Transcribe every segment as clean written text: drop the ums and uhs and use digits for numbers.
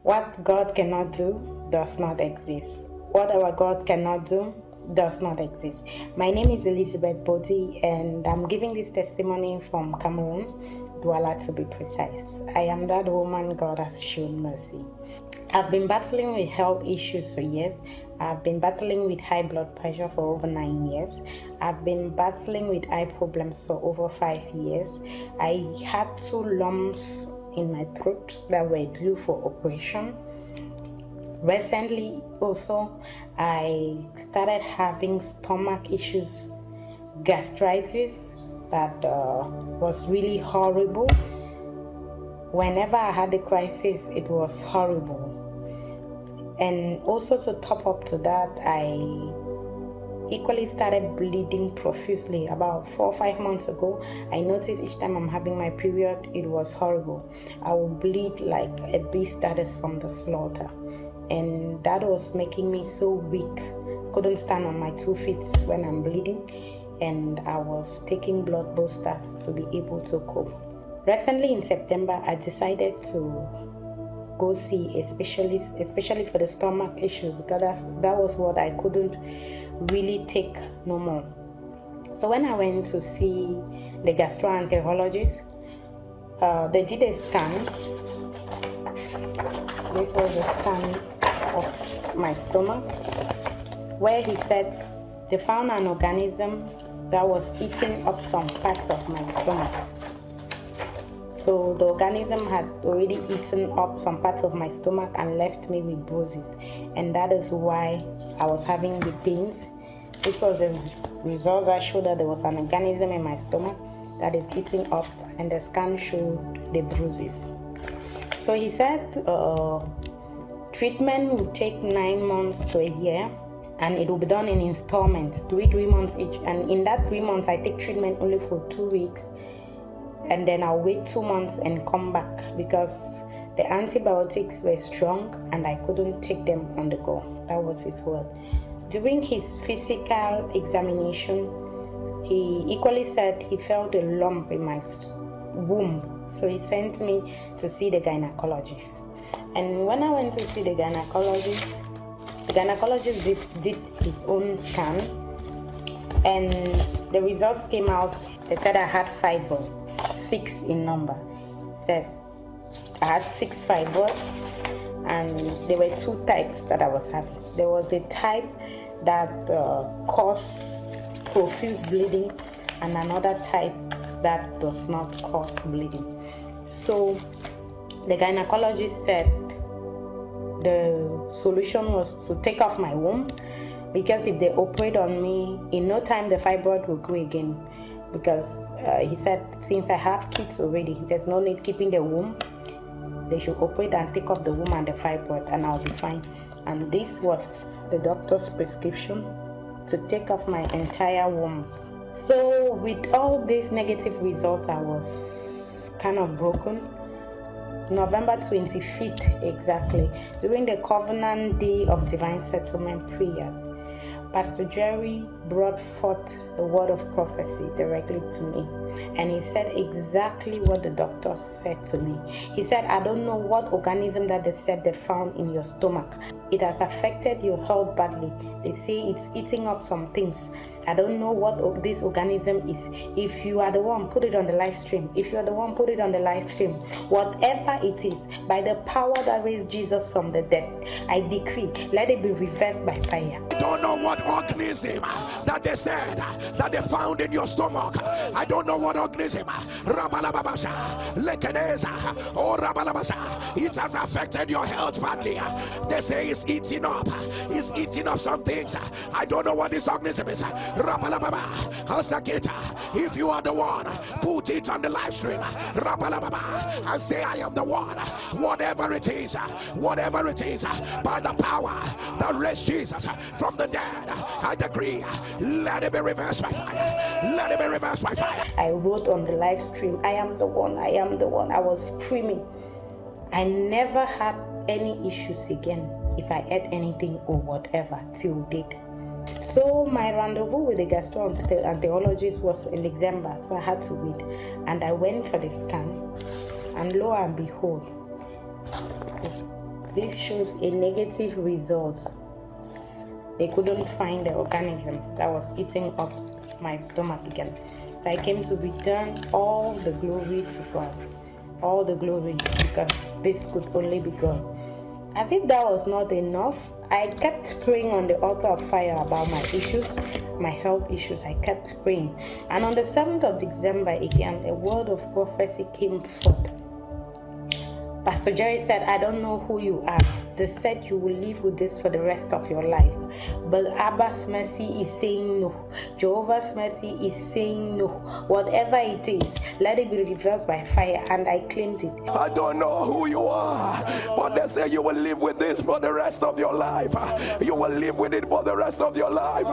What God cannot do does not exist. What our God cannot do does not exist. My name is Nsppd, and I'm giving this testimony from Cameroon, Douala to be precise. I am that woman God has shown mercy. I've been battling with health issues for years. I've been battling with high blood pressure for over 9 years. I've been battling with eye problems for over 5 years. I had 2 lumps in my throat that were due for operation. Recently also, I started having stomach issues, gastritis that was really horrible. Whenever I had a crisis, it was horrible. And also to top up to that, I equally started bleeding profusely. About 4 or 5 months ago, I noticed each time I'm having my period, it was horrible. I would bleed like a beast that is from the slaughter. And that was making me so weak. Couldn't stand on my 2 feet when I'm bleeding. And I was taking blood boosters to be able to cope. Recently in September, I decided to go see a specialist, especially for the stomach issue, because that was what I couldn't really take no more. So when I went to see the gastroenterologist, they did a scan. This was a scan of my stomach, where he said they found an organism that was eating up some parts of my stomach. So the organism had already eaten up some parts of my stomach and left me with bruises, and that is why I was having the pains. This was the results that showed that there was an organism in my stomach that is eating up, and the scan showed the bruises. So he said treatment would take 9 months to a year, and it will be done in installments, 3 months each. And in that 3 months, I take treatment only for 2 weeks. And then I'll wait 2 months and come back, because the antibiotics were strong and I couldn't take them on the go. That was his word. During his physical examination, he equally said he felt a lump in my womb. So he sent me to see the gynecologist. And when I went to see the gynecologist did his own scan, and the results came out. They said I had fibroids. 6 in number. Said I had 6 fibroids, and there were 2 types that I was having. There was a type that caused profuse bleeding, and another type that does not cause bleeding. So the gynecologist said the solution was to take off my womb, because if they operate on me, in no time the fibroid will grow again. Because he said, since I have kids already, there's no need keeping the womb. They should operate and take off the womb and the fibroid, and I'll be fine. And this was the doctor's prescription, to take off my entire womb. So with all these negative results, I was kind of broken. November 25th exactly, during the Covenant Day of Divine Settlement prayers, Pastor Jerry brought forth a word of prophecy directly to me, and he said exactly what the doctor said to me. He said, I don't know what organism that they said they found in your stomach. It has affected your health badly. They say it's eating up some things. I don't know what this organism is. If you are the one, put it on the live stream. If you are the one, put it on the live stream. Whatever it is, by the power that raised Jesus from the dead, I decree, let it be reversed by fire. I don't know what organism that they said that they found in your stomach. I don't know what organism. It has affected your health badly. They say it's eating up. It's eating up some things. I don't know what this organism is. If you are the one, put it on the live stream and say, I am the one. Whatever it is, by the power that raised Jesus from the dead, I decree, let it be reversed by fire. Let it be reversed by fire. I wrote on the live stream, I am the one, I am the one. I was screaming. I never had any issues again if I ate anything or whatever till date. So my rendezvous with the gastroenterologist was in December, so I had to wait. And I went for the scan, and lo and behold, this shows a negative result. They couldn't find the organism that was eating up my stomach again. So I came to return all the glory to God. All the glory, because this could only be God. As if that was not enough, I kept praying on the altar of fire about my issues, my health issues. I kept praying. And on the 7th of December again, a word of prophecy came forth. Pastor Jerry said, I don't know who you are. They said you will live with this for the rest of your life. But Abba's mercy is saying no. Jehovah's mercy is saying no. Whatever it is, let it be reversed by fire. And I claimed it. I don't know who you are, but they say you will live with this for the rest of your life. You will live with it for the rest of your life.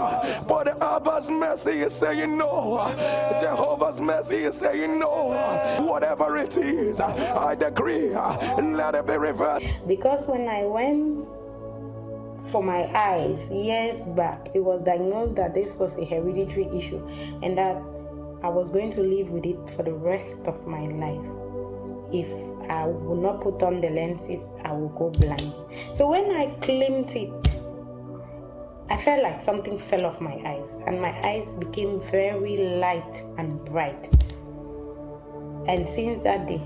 But Abba's mercy is saying no. Jehovah's mercy is saying no. Whatever it is, I decree, let it be reversed. Because when I went for my eyes years back, it was diagnosed that this was a hereditary issue and that I was going to live with it for the rest of my life. If I would not put on the lenses, I will go blind. So when I claimed it, I felt like something fell off my eyes, and my eyes became very light and bright. And since that day,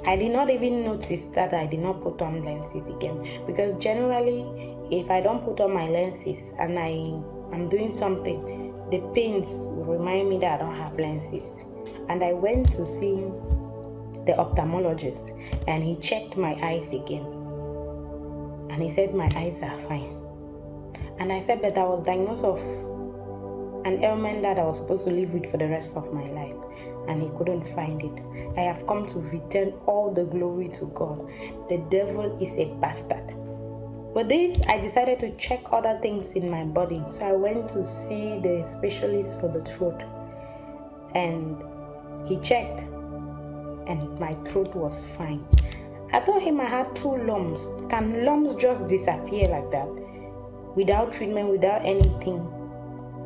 I did not even notice that I did not put on lenses again, because generally if I don't put on my lenses and I'm doing something, the pains remind me that I don't have lenses. And I went to see the ophthalmologist, and he checked my eyes again, and he said my eyes are fine. And I said, but I was diagnosed of an ailment that I was supposed to live with for the rest of my life, and he couldn't find it. I have come to return all the glory to God. The devil is a bastard. With this, I decided to check other things in my body. So I went to see the specialist for the throat, and he checked, and my throat was fine. I told him I had 2 lumps. Can lumps just disappear like that without treatment, without anything?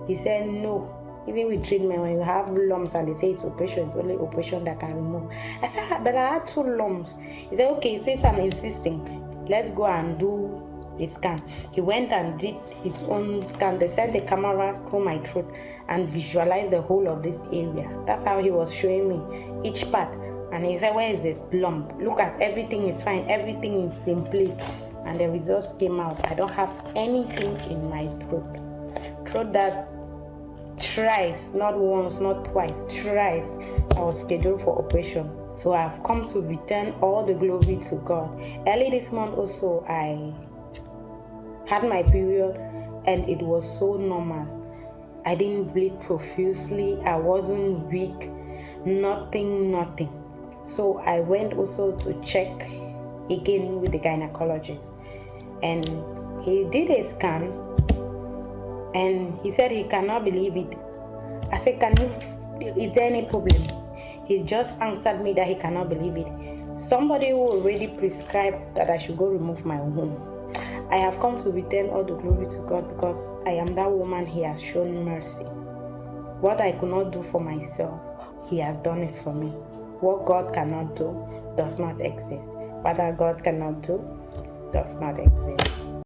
He said no. Even with treatment, when you have lumps and they say it's operation, it's only operation that can remove. I said, but I had 2 lumps. He said, okay, since I'm insisting, let's go and do a scan. He went and did his own scan. They sent the camera through my throat and visualized the whole of this area. That's how he was showing me each part. And he said, where is this lump? Look at everything is fine. Everything is in place. And the results came out. I don't have anything in my throat. Throat that thrice, not once, not twice, thrice, I was scheduled for operation. So I've come to return all the glory to God. Early this month also, I had my period, and it was so normal. I didn't bleed profusely. I wasn't weak. Nothing. So I went also to check again with the gynecologist, and he did a scan, and he said he cannot believe it. I said, is there any problem? He just answered me that he cannot believe it. Somebody who already prescribed that I should go remove my womb. I have come to return all the glory to God, because I am that woman he has shown mercy. What I could not do for myself, he has done it for me. What God cannot do does not exist. What God cannot do does not exist.